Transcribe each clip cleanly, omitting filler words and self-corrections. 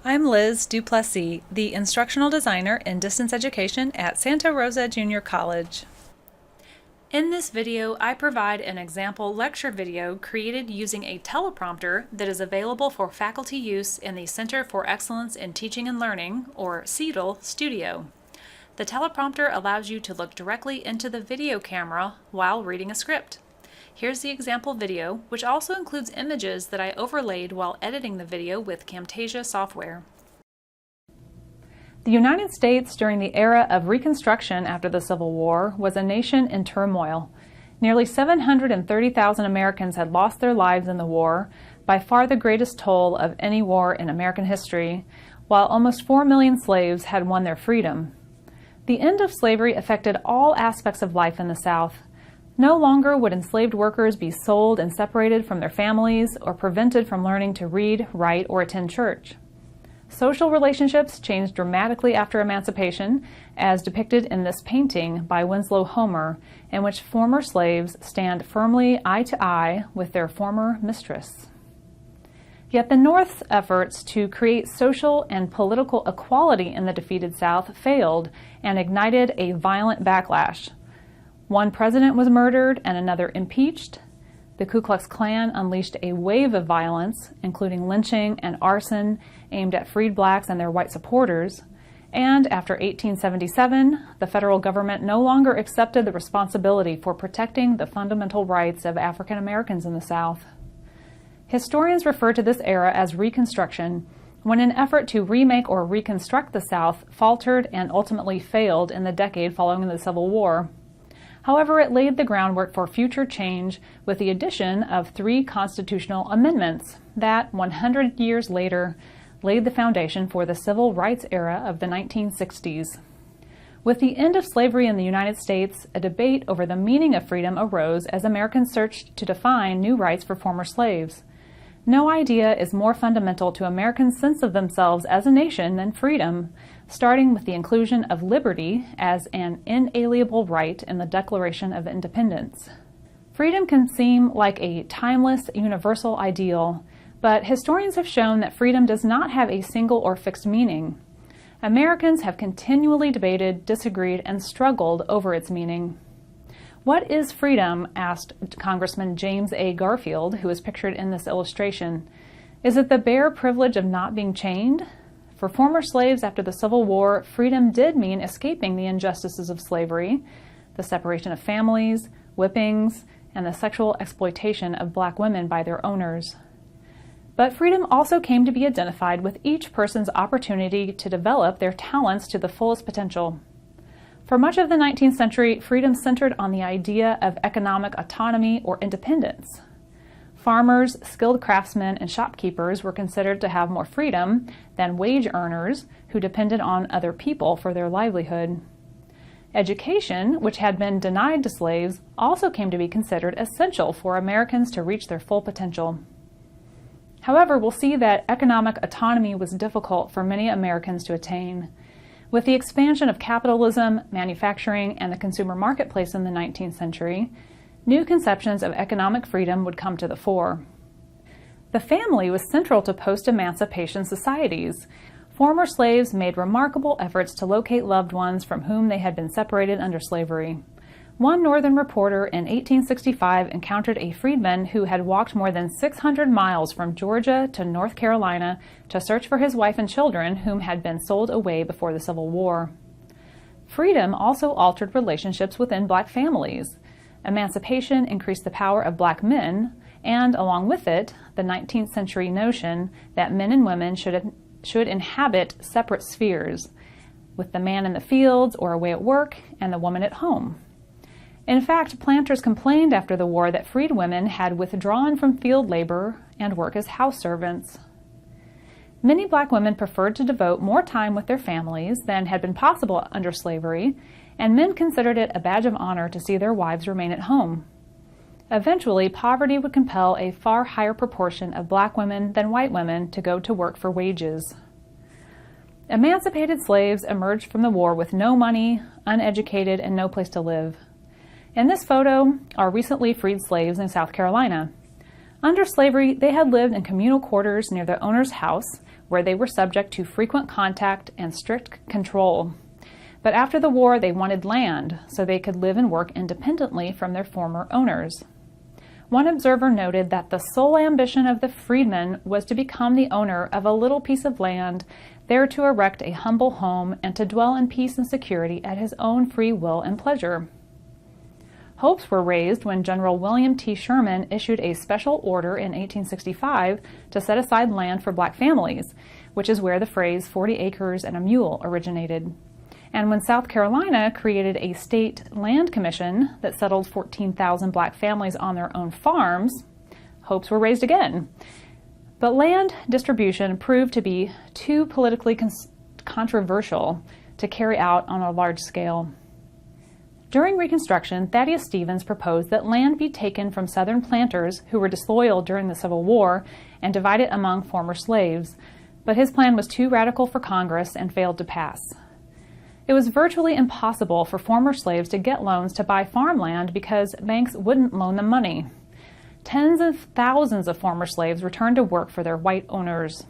I'm Liz Duplessis, the instructional designer in distance education at Santa Rosa Junior College. In this video, I provide an example lecture video created using a teleprompter that is available for faculty use in the Center for Excellence in Teaching and Learning, or CETL, studio. The teleprompter allows you to look directly into the video camera while reading a script. Here's the example video, which also includes images that I overlaid while editing the video with Camtasia software. The United States during the era of Reconstruction after the Civil War was a nation in turmoil. Nearly 730,000 Americans had lost their lives in the war, by far the greatest toll of any war in American history, while almost 4 million slaves had won their freedom. The end of slavery affected all aspects of life in the South. No longer would enslaved workers be sold and separated from their families or prevented from learning to read, write, or attend church. Social relationships changed dramatically after emancipation, as depicted in this painting by Winslow Homer, in which former slaves stand firmly eye to eye with their former mistress. Yet the North's efforts to create social and political equality in the defeated South failed and ignited a violent backlash. One president was murdered and another impeached. The Ku Klux Klan unleashed a wave of violence, including lynching and arson aimed at freed blacks and their white supporters. And after 1877, the federal government no longer accepted the responsibility for protecting the fundamental rights of African Americans in the South. Historians refer to this era as Reconstruction, when an effort to remake or reconstruct the South faltered and ultimately failed in the decade following the Civil War. However, it laid the groundwork for future change with the addition of 3 constitutional amendments that, 100 years later, laid the foundation for the civil rights era of the 1960s. With the end of slavery in the United States, a debate over the meaning of freedom arose as Americans searched to define new rights for former slaves. No idea is more fundamental to Americans' sense of themselves as a nation than freedom, starting with the inclusion of liberty as an inalienable right in the Declaration of Independence. Freedom can seem like a timeless, universal ideal, but historians have shown that freedom does not have a single or fixed meaning. Americans have continually debated, disagreed, and struggled over its meaning. "What is freedom?" asked Congressman James A. Garfield, who is pictured in this illustration. "Is it the bare privilege of not being chained?" For former slaves after the Civil War, freedom did mean escaping the injustices of slavery, the separation of families, whippings, and the sexual exploitation of black women by their owners. But freedom also came to be identified with each person's opportunity to develop their talents to the fullest potential. For much of the 19th century, freedom centered on the idea of economic autonomy or independence. Farmers, skilled craftsmen, and shopkeepers were considered to have more freedom than wage earners who depended on other people for their livelihood. Education, which had been denied to slaves, also came to be considered essential for Americans to reach their full potential. However, we'll see that economic autonomy was difficult for many Americans to attain. With the expansion of capitalism, manufacturing, and the consumer marketplace in the 19th century, new conceptions of economic freedom would come to the fore. The family was central to post-emancipation societies. Former slaves made remarkable efforts to locate loved ones from whom they had been separated under slavery. One Northern reporter in 1865 encountered a freedman who had walked more than 600 miles from Georgia to North Carolina to search for his wife and children whom had been sold away before the Civil War. Freedom also altered relationships within black families. Emancipation increased the power of black men, and along with it, the 19th century notion that men and women should inhabit separate spheres, with the man in the fields or away at work and the woman at home. In fact, planters complained after the war that freed women had withdrawn from field labor and work as house servants. Many black women preferred to devote more time with their families than had been possible under slavery, and men considered it a badge of honor to see their wives remain at home. Eventually, poverty would compel a far higher proportion of black women than white women to go to work for wages. Emancipated slaves emerged from the war with no money, uneducated, and no place to live. In this photo are recently freed slaves in South Carolina. Under slavery, they had lived in communal quarters near their owner's house, where they were subject to frequent contact and strict control. But after the war, they wanted land so they could live and work independently from their former owners. One observer noted that the sole ambition of the freedmen was to become the owner of a little piece of land, there to erect a humble home and to dwell in peace and security at his own free will and pleasure. Hopes were raised when General William T. Sherman issued a special order in 1865 to set aside land for black families, which is where the phrase 40 acres and a mule originated. And when South Carolina created a state land commission that settled 14,000 black families on their own farms, hopes were raised again. But land distribution proved to be too politically controversial to carry out on a large scale. During Reconstruction, Thaddeus Stevens proposed that land be taken from Southern planters who were disloyal during the Civil War and divided among former slaves, but his plan was too radical for Congress and failed to pass. It was virtually impossible for former slaves to get loans to buy farmland because banks wouldn't loan them money. Tens of thousands of former slaves returned to work for their white owners.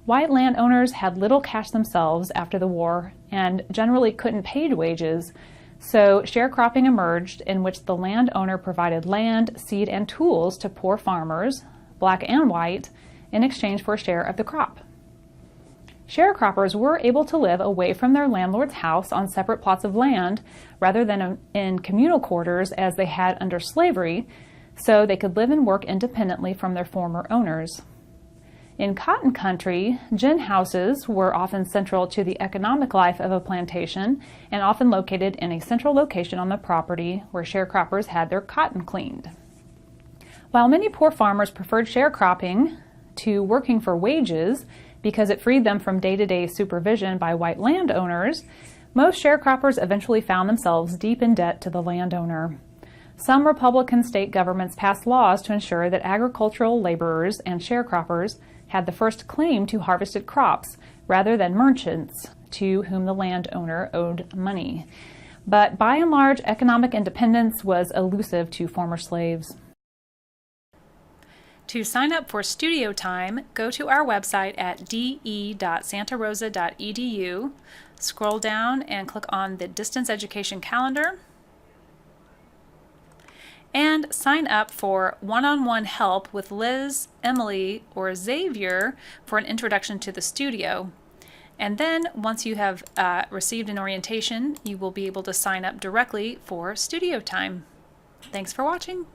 White landowners had little cash themselves after the war and generally couldn't pay wages, so sharecropping emerged, in which the landowner provided land, seed, and tools to poor farmers, black and white, in exchange for a share of the crop. Sharecroppers were able to live away from their landlord's house on separate plots of land rather than in communal quarters as they had under slavery, so they could live and work independently from their former owners. In cotton country, gin houses were often central to the economic life of a plantation and often located in a central location on the property where sharecroppers had their cotton cleaned. While many poor farmers preferred sharecropping to working for wages because it freed them from day-to-day supervision by white landowners, most sharecroppers eventually found themselves deep in debt to the landowner. Some Republican state governments passed laws to ensure that agricultural laborers and sharecroppers had the first claim to harvested crops rather than merchants to whom the landowner owed money. But by and large, economic independence was elusive to former slaves. To sign up for studio time, go to our website at de.santarosa.edu, scroll down and click on the Distance Education Calendar, and sign up for one-on-one help with Liz, Emily, or Xavier for an introduction to the studio. And then once you have received an orientation, you will be able to sign up directly for studio time. Thanks for watching.